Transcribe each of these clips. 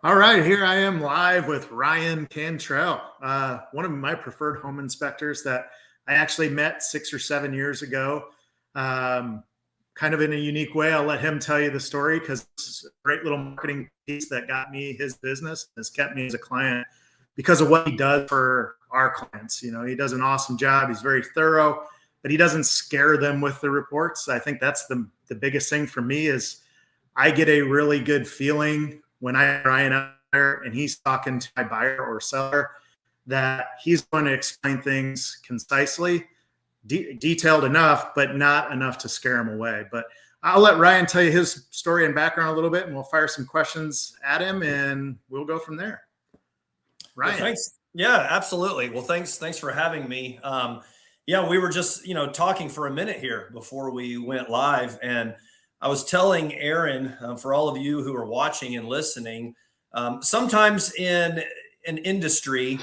All right, here I am live with Ryan Cantrell, one of my preferred home inspectors that I actually met 6 or 7 years ago. Um, Kind of in a unique way. I'll let him tell you the story because it's a great little marketing piece that got me his business, has kept me as a client because of what he does for our clients. You know, he does an awesome job. He's very thorough, but he doesn't scare them with the reports. I think that's the biggest thing for me is I get a really good feeling when I Ryan out there and he's talking to my buyer or seller that he's going to explain things concisely, detailed enough, but not enough to scare him away. But I'll let Ryan tell you his story and background a little bit, and we'll fire some questions at him, and we'll go from there. Ryan. Well, thanks. Yeah, absolutely. Well, thanks for having me. Yeah, we were just talking for a minute here before we went live, and I was telling Aaron, for all of you who are watching and listening, sometimes in an industry,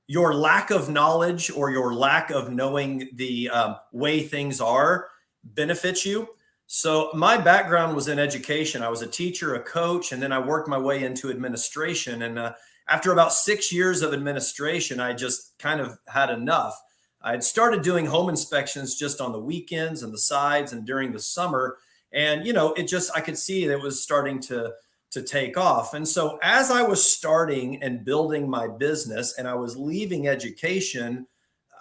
your lack of knowledge or your lack of knowing the way things are benefits you. So my background was in education. I was a teacher, a coach, and then I worked my way into administration. And after about 6 years of administration, I just kind of had enough. I had started doing home inspections just on the weekends and the sides and during the summer. And, I could see that it was starting to take off. And so as I was starting and building my business and I was leaving education,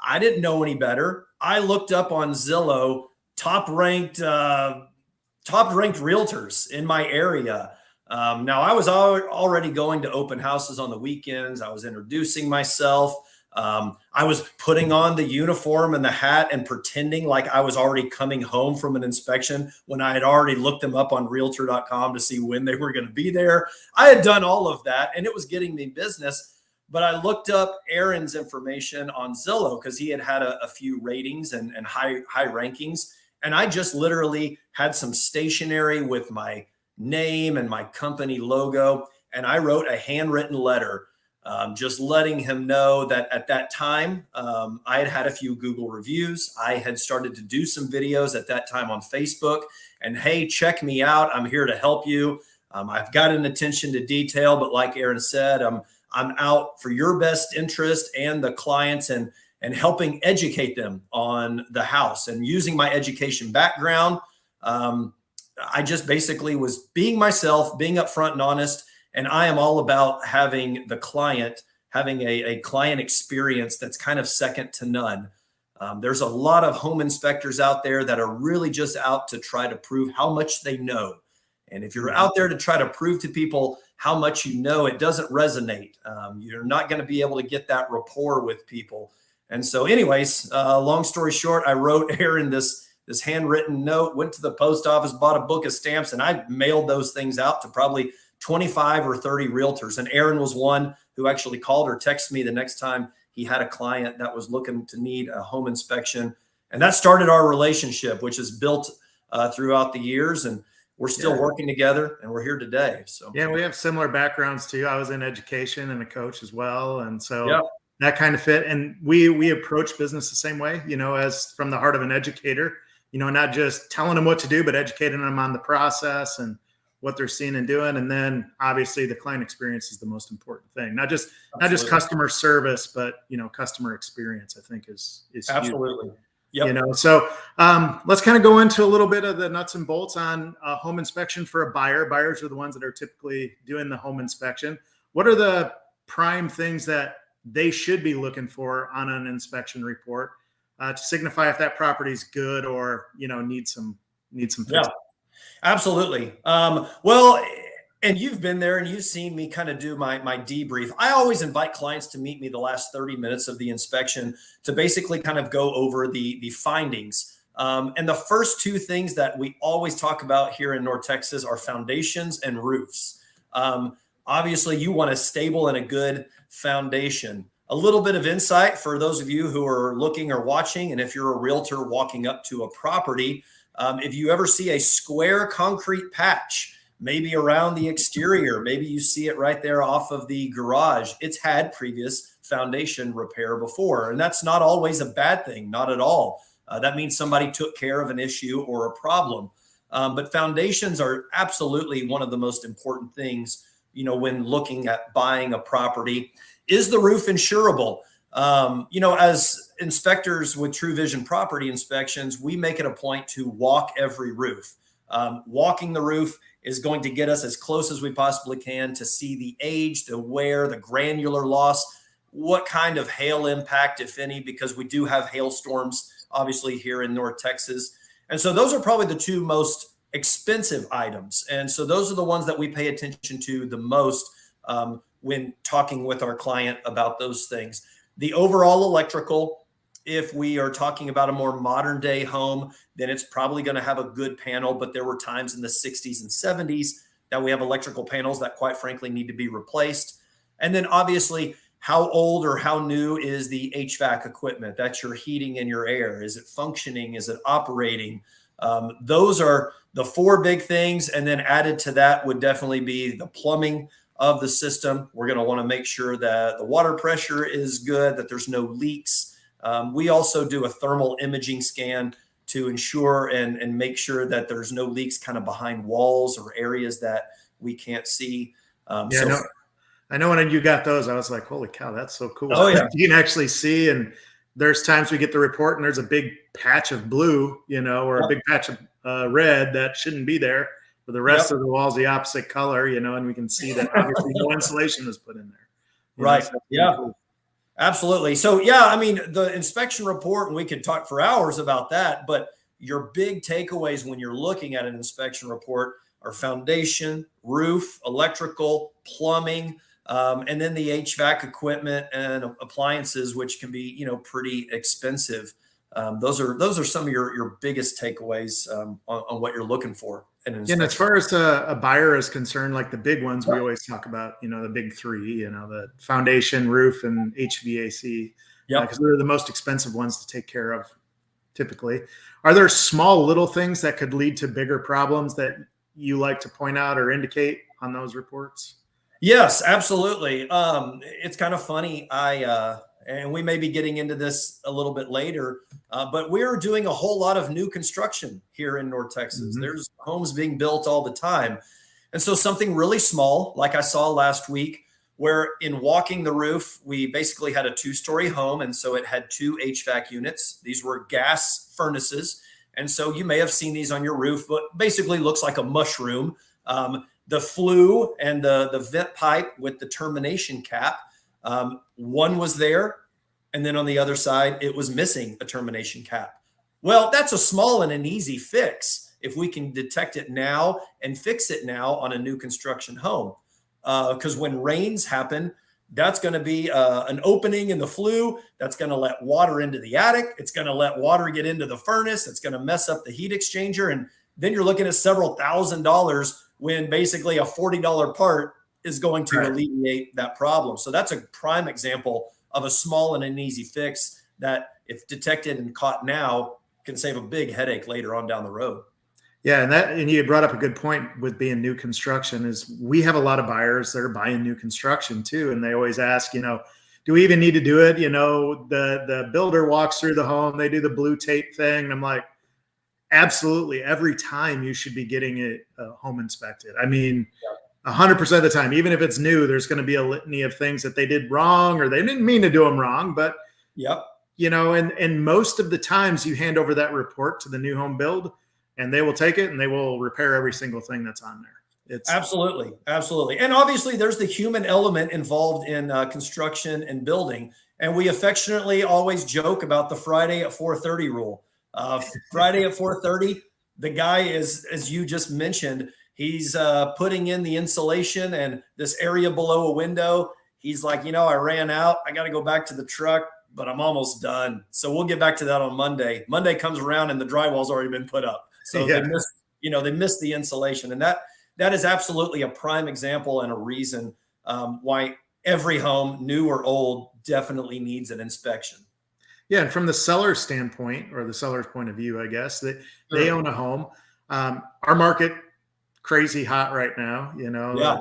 I didn't know any better. I looked up on Zillow, top ranked realtors in my area. Now I was already going to open houses on the weekends. I was introducing myself. I was putting on the uniform and the hat and pretending like I was already coming home from an inspection when I had already looked them up on realtor.com to see when they were going to be there. I had done all of that and it was getting me business. But I looked up Aaron's information on Zillow because he had a few ratings and high rankings. And I just literally had some stationery with my name and my company logo. And I wrote a handwritten letter just letting him know that at that time, I had had a few Google reviews. I had started to do some videos at that time on Facebook. And hey, check me out. I'm here to help you. I've got an attention to detail, but like Aaron said, I'm out for your best interest and the clients and helping educate them on the house. And using my education background, I just basically was being myself, being upfront and honest. And I am all about having the client, having a client experience that's kind of second to none. There's a lot of home inspectors out there that are really just out to try to prove how much they know. And if you're out there to try to prove to people how much you know, it doesn't resonate. You're not going to be able to get that rapport with people. And so anyways, long story short, I wrote Aaron this handwritten note, went to the post office, bought a book of stamps, and I mailed those things out to probably 25 or 30 realtors. And Aaron was one who actually called or texted me the next time he had a client that was looking to need a home inspection. And that started our relationship, which is built throughout the years. And we're still working together and we're here today. So yeah, we have similar backgrounds too. I was in education and a coach as well. And so that kind of fit. And we approach business the same way, as from the heart of an educator, not just telling them what to do, but educating them on the process and what they're seeing and doing. And then obviously the client experience is the most important thing. Not just customer service, but customer experience, I think is absolutely huge. Yep. So let's kind of go into a little bit of the nuts and bolts on a home inspection for a buyer. Buyers are the ones that are typically doing the home inspection. What are the prime things that they should be looking for on an inspection report to signify if that property is good or needs some fixing? Yeah. Absolutely. Well, and you've been there and you've seen me kind of do my debrief. I always invite clients to meet me the last 30 minutes of the inspection to basically kind of go over the findings. And the first two things that we always talk about here in North Texas are foundations and roofs. Obviously, you want a stable and a good foundation. A little bit of insight for those of you who are looking or watching, and if you're a realtor walking up to a property, if you ever see a square concrete patch, maybe around the exterior, maybe you see it right there off of the garage, it's had previous foundation repair before. And that's not always a bad thing, not at all. That means somebody took care of an issue or a problem. But foundations are absolutely one of the most important things when looking at buying a property. Is the roof insurable? As inspectors with TruVision Property Inspections, we make it a point to walk every roof. Walking the roof is going to get us as close as we possibly can to see the age, the wear, the granular loss, what kind of hail impact, if any, because we do have hailstorms, obviously, here in North Texas. And so those are probably the two most expensive items. And so those are the ones that we pay attention to the most when talking with our client about those things. The overall electrical, if we are talking about a more modern day home, then it's probably going to have a good panel. But there were times in the 60s and 70s that we have electrical panels that, quite frankly, need to be replaced. And then obviously, how old or how new is the HVAC equipment? That's your heating and your air. Is it functioning? Is it operating? Those are the four big things. And then added to that would definitely be the plumbing of the system. We're going to want to make sure that the water pressure is good, that there's no leaks. We also do a thermal imaging scan to ensure and make sure that there's no leaks kind of behind walls or areas that we can't see. I know when you got those, I was like, holy cow, that's so cool. Oh, yeah. You can actually see, and there's times we get the report and there's a big patch of blue, or a big patch of red that shouldn't be there. For the rest of the wall's the opposite color, and we can see that obviously no insulation was put in there. Right. Yeah. Cool. Absolutely. So, the inspection report, and we could talk for hours about that, but your big takeaways when you're looking at an inspection report are foundation, roof, electrical, plumbing, and then the HVAC equipment and appliances, which can be, pretty expensive. Those are some of your biggest takeaways on what you're looking for. And as far as a buyer is concerned, like the big ones, we always talk about, the big three, the foundation, roof, and HVAC, because they're the most expensive ones to take care of typically. Are there small little things that could lead to bigger problems that you like to point out or indicate on those reports? Yes, absolutely. It's kind of funny. And we may be getting into this a little bit later, but we're doing a whole lot of new construction here in North Texas. Mm-hmm. There's homes being built all the time. And so something really small, like I saw last week, where in walking the roof, we basically had a 2-story home. And so it had 2 HVAC units. These were gas furnaces. And so you may have seen these on your roof, but basically looks like a mushroom. The flue and the vent pipe with the termination cap, one was there, and then on the other side, it was missing a termination cap. Well, that's a small and an easy fix if we can detect it now and fix it now on a new construction home. Because when rains happen, that's going to be an opening in the flue. That's going to let water into the attic. It's going to let water get into the furnace. It's going to mess up the heat exchanger. And then you're looking at several $1,000s when basically a $40 part is going to alleviate that problem. So that's a prime example of a small and an easy fix that, if detected and caught now, can save a big headache later on down the road. Yeah, and you brought up a good point with being new construction. Is we have a lot of buyers that are buying new construction too, and they always ask, do we even need to do it? The builder walks through the home, they do the blue tape thing, and I'm like, absolutely, every time you should be getting a home inspected. 100% of the time, even if it's new, there's going to be a litany of things that they did wrong or they didn't mean to do them wrong. But, and most of the times you hand over that report to the new home build and they will take it and they will repair every single thing that's on there. It's absolutely. And obviously there's the human element involved in construction and building. And we affectionately always joke about the Friday at 4:30 rule. Friday at 4:30, the guy is, as you just mentioned, he's putting in the insulation and this area below a window. He's like, I ran out. I got to go back to the truck, but I'm almost done. So we'll get back to that on Monday. Monday comes around and the drywall's already been put up. So they missed the insulation. And that is absolutely a prime example and a reason why every home, new or old, definitely needs an inspection. Yeah, and from the seller's standpoint, or the seller's point of view, I guess, that they own a home. Our market, crazy hot right now.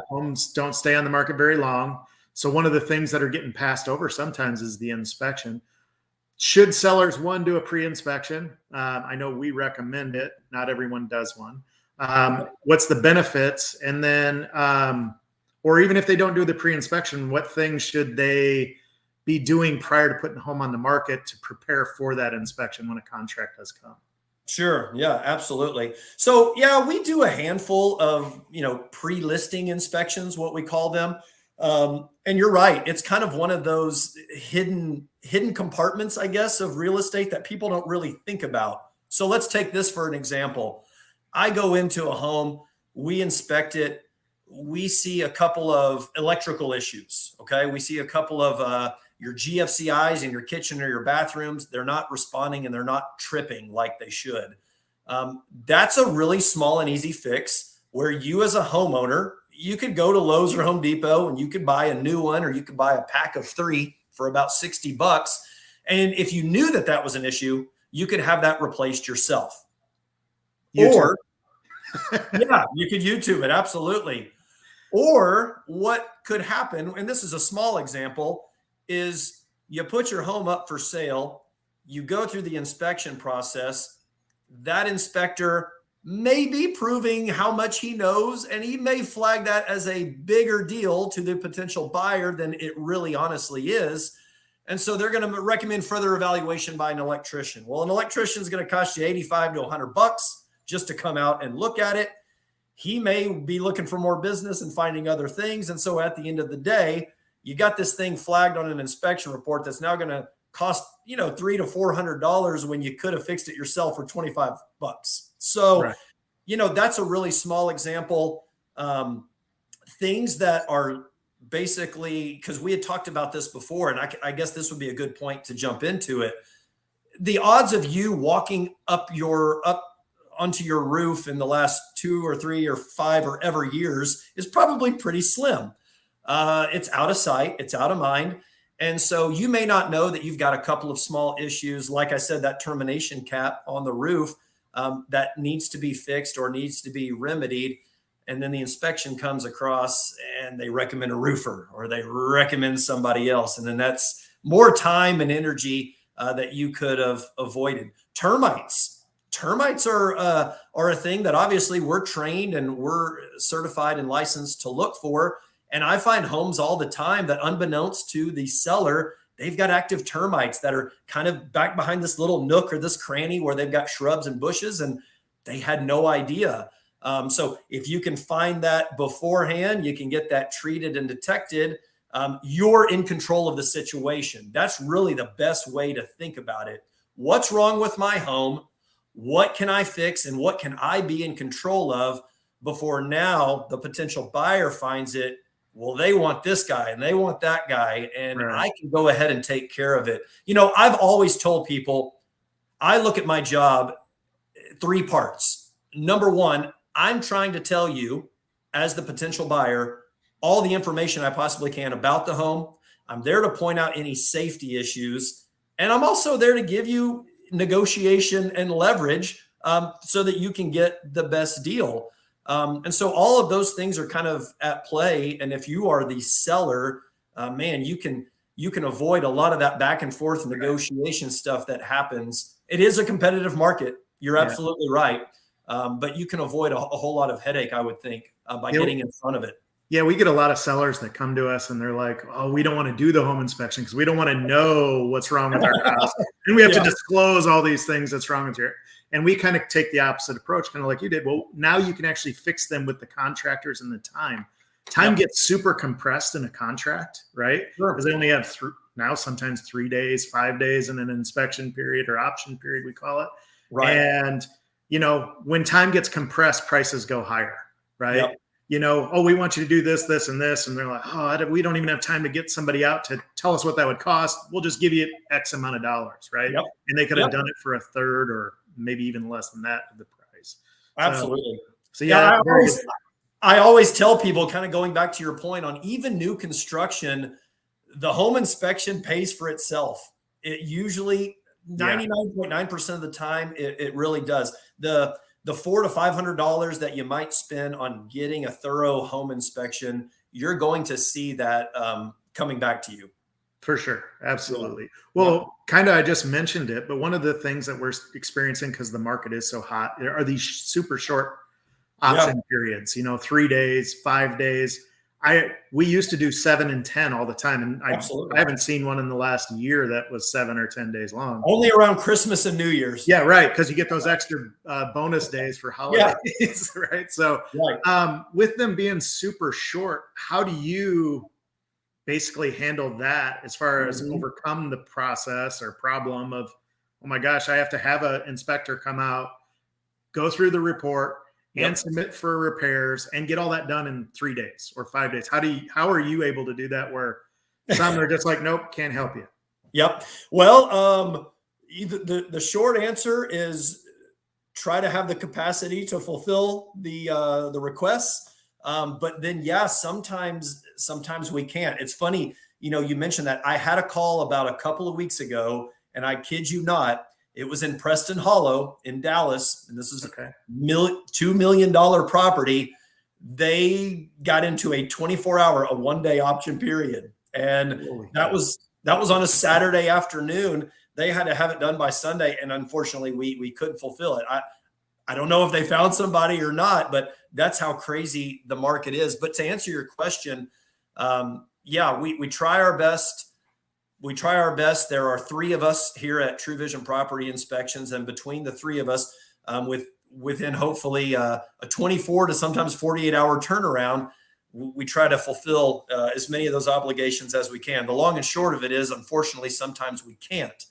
Homes don't stay on the market very long. So one of the things that are getting passed over sometimes is the inspection. Should sellers, one, do a pre-inspection? I know we recommend it. Not everyone does one. What's the benefits? And then or even if they don't do the pre-inspection, what things should they be doing prior to putting the home on the market to prepare for that inspection when a contract does come? Sure. Yeah, absolutely. So yeah, we do a handful of, pre-listing inspections, what we call them. And you're right. It's kind of one of those hidden compartments, I guess, of real estate that people don't really think about. So let's take this for an example. I go into a home, we inspect it, we see a couple of electrical issues. Okay. We see a couple of your GFCIs in your kitchen or your bathrooms. They're not responding and they're not tripping like they should. That's a really small and easy fix where you as a homeowner, you could go to Lowe's or Home Depot and you could buy a new one, or you could buy a pack of 3 for about $60. And if you knew that that was an issue, you could have that replaced yourself. YouTube. Or yeah, you could YouTube it. Absolutely. Or what could happen, and this is a small example, is you put your home up for sale, you go through the inspection process, that inspector may be proving how much he knows, and he may flag that as a bigger deal to the potential buyer than it really honestly is. And so they're going to recommend further evaluation by an electrician. Well, an electrician is going to cost you $85 to $100 just to come out and look at it. He may be looking for more business and finding other things. And so at the end of the day, you got this thing flagged on an inspection report that's now going to cost, $300 to $400 when you could have fixed it yourself for $25. So, Right. That's a really small example. Things that are basically, because we had talked about this before, and I guess this would be a good point to jump into it. The odds of you walking up onto your roof in the last 2 or 3 or 5 or ever years is probably pretty slim. It's out of sight, it's out of mind. And so you may not know that you've got a couple of small issues. Like I said, that termination cap on the roof that needs to be fixed or needs to be remedied. And then the inspection comes across and they recommend a roofer or they recommend somebody else. And then that's more time and energy that you could have avoided. Termites are a thing that obviously we're trained and we're certified and licensed to look for. And I find homes all the time that, unbeknownst to the seller, they've got active termites that are kind of back behind this little nook or this cranny where they've got shrubs and bushes, and they had no idea. So if you can find that beforehand, you can get that treated and detected. You're in control of the situation. That's really the best way to think about it. What's wrong with my home? What can I fix? And what can I be in control of before now the potential buyer finds it? Well, they want this guy and they want that guy, and Right. I can go ahead and take care of it. I've always told people, I look at my job 3 parts. Number 1, I'm trying to tell you as the potential buyer all the information I possibly can about the home. I'm there to point out any safety issues. And I'm also there to give you negotiation and leverage so that you can get the best deal. And so all of those things are kind of at play. And if you are the seller, man, you can avoid a lot of that back and forth negotiation stuff that happens. It is a competitive market. You're absolutely right. But you can avoid a whole lot of headache, I would think, by getting in front of it. Yeah, we get a lot of sellers that come to us and they're like, oh, we don't want to do the home inspection because we don't want to know what's wrong with our house. And we have to disclose all these things that's wrong with your. And we kind of take the opposite approach, kind of like you did. Well, now you can actually fix them with the contractors and the time. Time gets super compressed in a contract, right? Because they only have now sometimes 3 days, 5 days in an inspection period or option period, we call it. Right. And, when time gets compressed, prices go higher, right? Yep. Oh, we want you to do this, this, and this. And they're like, oh, we don't even have time to get somebody out to tell us what that would cost. We'll just give you X amount of dollars, right? Yep. And they could have done it for a third or maybe even less than that of the price. Absolutely. So yeah, I always tell people, kind of going back to your point on even new construction, the home inspection pays for itself. It usually 99.9% of the time, it really does. The $400 to $500 that you might spend on getting a thorough home inspection, you're going to see that coming back to you. For sure. Absolutely. Well, kind of, I just mentioned it, but one of the things that we're experiencing because the market is so hot are these super short option periods, 3 days, 5 days. we used to do 7 and 10 all the time, and Absolutely. I haven't seen one in the last year that was 7 or 10 days long. Only around Christmas and New Year's. Yeah, right, because you get those extra bonus days for holidays, right? So, with them being super short, how do you basically handle that as far as overcome the process or problem of, oh my gosh, I have to have an inspector come out, go through the report, and submit for repairs and get all that done in 3 days or 5 days? How are you able to do that where some are just like, nope, can't help you? Yep. Well, the short answer is try to have the capacity to fulfill the requests. But then, sometimes we can't. It's funny, you mentioned that. I had a call about a couple of weeks ago, and I kid you not, it was in Preston Hollow in Dallas, and this is $2 million property. They got into a 24-hour, a one-day option period, and that was on a Saturday afternoon. They had to have it done by Sunday, and unfortunately, we couldn't fulfill it. I don't know if they found somebody or not, but that's how crazy the market is. But to answer your question, we try our best. We try our best. There are 3 of us here at TruVision Property Inspections, and between the 3 of us, within hopefully a 24 to sometimes 48-hour turnaround, we try to fulfill as many of those obligations as we can. The long and short of it is, unfortunately, sometimes we can't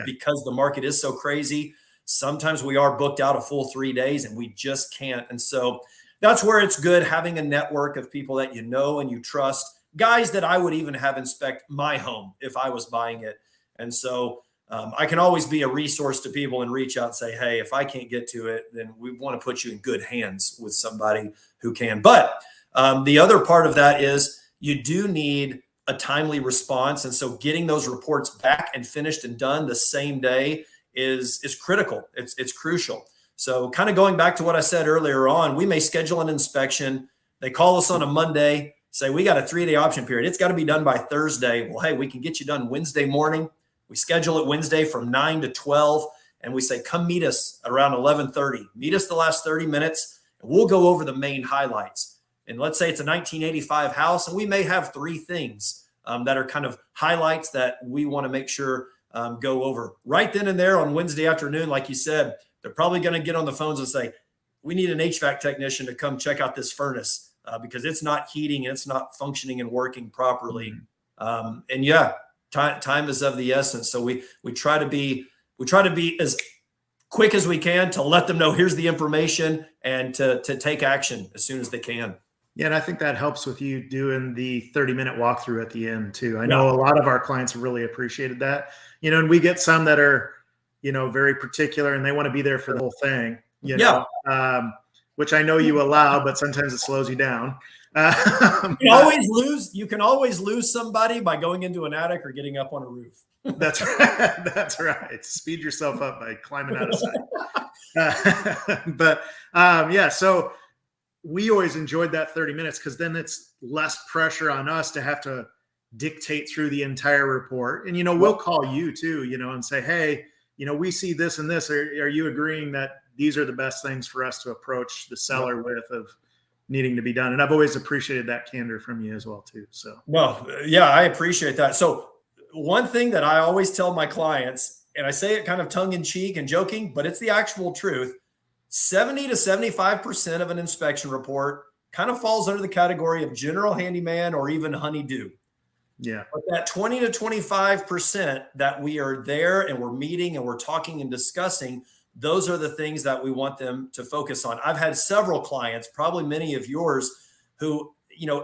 because the market is so crazy. Sometimes we are booked out a full 3 days and we just can't. And so that's where it's good having a network of people that you know and you trust, guys that I would even have inspect my home if I was buying it. And so I can always be a resource to people and reach out and say, hey, if I can't get to it, then we want to put you in good hands with somebody who can. But the other part of that is you do need a timely response. And so getting those reports back and finished and done the same day is critical. It's crucial. So kind of going back to what I said earlier on, we may schedule an inspection. They call us on a Monday, say, we got a 3-day option period. It's got to be done by Thursday. Well, hey, we can get you done Wednesday morning. We schedule it Wednesday from 9 to 12. And we say, come meet us around 11:30. Meet us the last 30 minutes. And we'll go over the main highlights. And let's say it's a 1985 house. And we may have 3 things that are kind of highlights that we want to make sure go over. Right then and there on Wednesday afternoon, like you said, they're probably going to get on the phones and say, we need an HVAC technician to come check out this furnace because it's not heating and it's not functioning and working properly. Time is of the essence. So we try to be as quick as we can to let them know here's the information and to take action as soon as they can. Yeah, and I think that helps with you doing the 30-minute walkthrough at the end too. I know a lot of our clients really appreciated that. And we get some that are, very particular and they want to be there for the whole thing, which I know you allow, but sometimes it slows you down. You can always lose somebody by going into an attic or getting up on a roof. That's right. That's right. Speed yourself up by climbing out of sight. So we always enjoyed that 30 minutes because then it's less pressure on us to have to dictate through the entire report. And, we'll call you too, and say, hey, we see this and this. Are you agreeing that these are the best things for us to approach the seller with of needing to be done? And I've always appreciated that candor from you as well too. So, I appreciate that. So one thing that I always tell my clients, and I say it kind of tongue in cheek and joking, but it's the actual truth. 70 to 75% of an inspection report kind of falls under the category of general handyman or even honeydew. Yeah. But that 20 to 25% that we are there and we're meeting and we're talking and discussing, those are the things that we want them to focus on. I've had several clients, probably many of yours, who,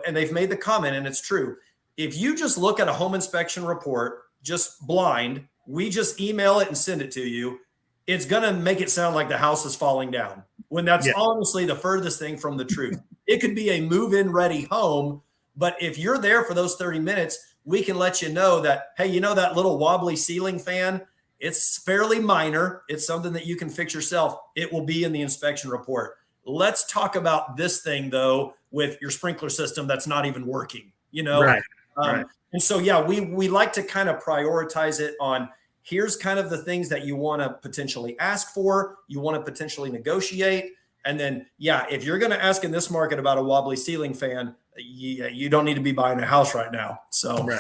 and they've made the comment, and it's true. If you just look at a home inspection report, just blind, we just email it and send it to you, it's going to make it sound like the house is falling down when that's honestly the furthest thing from the truth. It could be a move-in ready home, but if you're there for those 30 minutes, we can let you know that, hey, that little wobbly ceiling fan, it's fairly minor. It's something that you can fix yourself. It will be in the inspection report. Let's talk about this thing though, with your sprinkler system that's not even working, Right. And so, we like to kind of prioritize it on here's kind of the things that you want to potentially ask for, you want to potentially negotiate. And then, yeah, if you're going to ask in this market about a wobbly ceiling fan, you don't need to be buying a house right now. So, Right.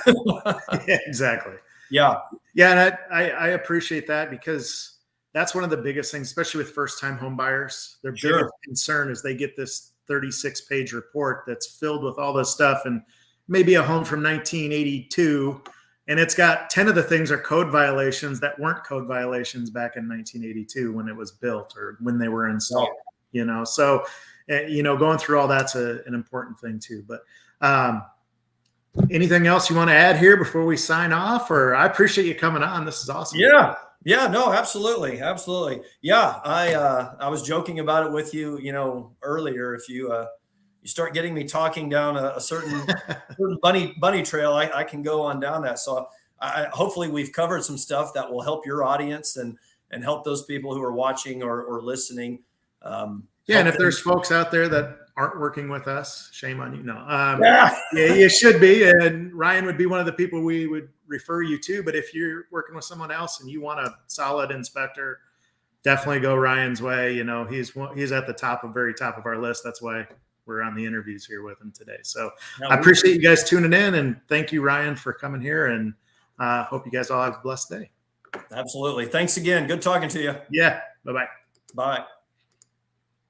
Yeah, exactly. yeah. Yeah. And I appreciate that, because that's one of the biggest things, especially with first-time home buyers. Their Sure. biggest concern is they get this 36-page report that's filled with all this stuff, and maybe a home from 1982, and it's got 10 of the things are code violations that weren't code violations back in 1982 when it was built or when they were installed. Right. You know, so going through all that's an important thing too. But anything else you want to add here before we sign off? Or I appreciate you coming on. This is awesome. Yeah. Yeah, no, absolutely. Absolutely. Yeah. I was joking about it with you, earlier. If you start getting me talking down a certain bunny trail, I can go on down that. So hopefully we've covered some stuff that will help your audience and help those people who are watching or listening. Yeah. And if there's folks out there that aren't working with us, shame on you. No. Yeah, you should be. And Ryan would be one of the people we would refer you to. But if you're working with someone else and you want a solid inspector, definitely go Ryan's way. He's at the very top of our list. That's why we're on the interviews here with him today. So I appreciate you guys tuning in, and thank you, Ryan, for coming here, and hope you guys all have a blessed day. Absolutely. Thanks again. Good talking to you. Yeah. Bye-bye. Bye.